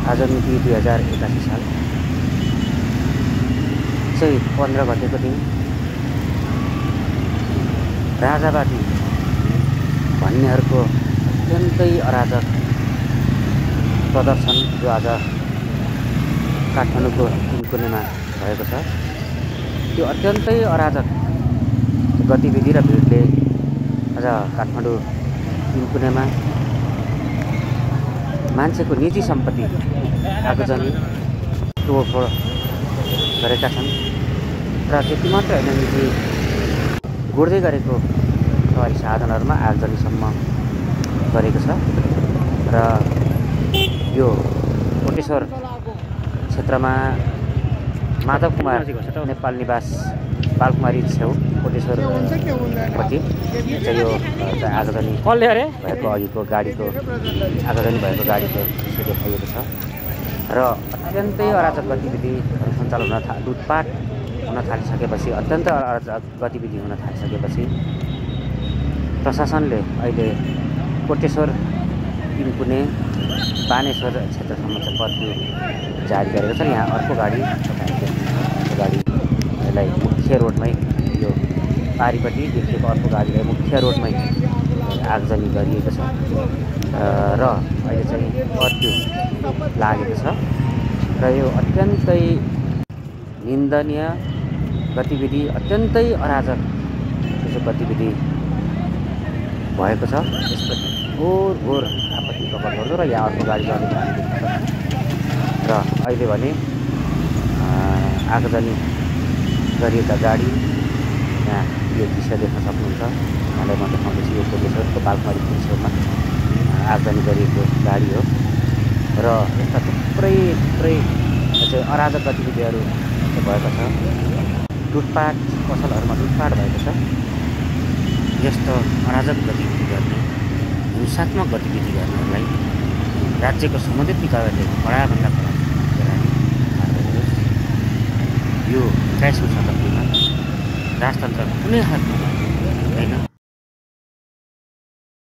आज मिति 2081 साल चाहिँ 15 गतेको दिन राजावादी भन्नेहरूको अत्यन्तै अराजक प्रदर्शन जो आज काठमाडौँको तिनकुनेमा भएको छ, त्यो अत्यन्तै अराजक गतिविधि र भिडले आज काठमाडौँ तिनकुनेमा मान्छेको निजी सम्पत्ति आगजनी तोडफोड गरेका छन् र त्यति मात्र होइन, निजी गुड्दै गरेको सवारी साधनहरूमा आगजनीसम्म गरेको छ। र यो कोटेश्वर क्षेत्रमा माधव कुमार नेपाल निवास बालकुमारी छेउ कोटेश्वरपट्टि चाहिँ यो आगजनी भएको अघिको गाडीको आगजनी भएको गाडीको दृश्य देखाइएको छ। र अत्यन्तै अराजक गतिविधिहरू सञ्चालन लुटपाट हुन थालिसकेपछि, अत्यन्तै अराजक गतिविधि हुन थालिसकेपछि प्रशासनले अहिले कोटेश्वर तिनकुने बानेश्वर क्षेत्रसम्म चाहिँ कर्फ्यू जारी गरेको छ। यहाँ अर्को गाडीलाई मुख्य रोडमै, यो पारिपट्टि देखिएको अर्को गाडीलाई मुख्य रोडमै आगजनी गरिएको छ र अहिले चाहिँ कर्फ्यू लागेको छ। र यो अत्यन्तै निन्दनीय गतिविधि, अत्यन्तै अराजक जो गतिविधि भएको छ, यसप्रति घोर आपत्ति प्रकट गर्दो र यहाँ अर्को गाडी जाने र अहिले भने आगजनी गरिएका गाडी यहाँ यो दृश्य देख्न सक्नुहुन्छ। यहाँलाई म देखाउँदैछु, यो कोटेश्वरको बालकुमारी पुलिसमा आगजनी गरिएको गाडी हो र यस्ता थुप्रै चाहिँ अराजक गतिविधिहरू भएको छ। लुटपाट, पसलहरूमा लुटपाट भएको छ। यस्तो अराजक गतिविधि गर्ने, हिंसात्मक गतिविधि गर्नेहरूलाई राज्यको सम्बन्धित निकायले कडाभन्दा कडा यो 21औं शताब्दीमा राजतन्त्र कुनै हातमा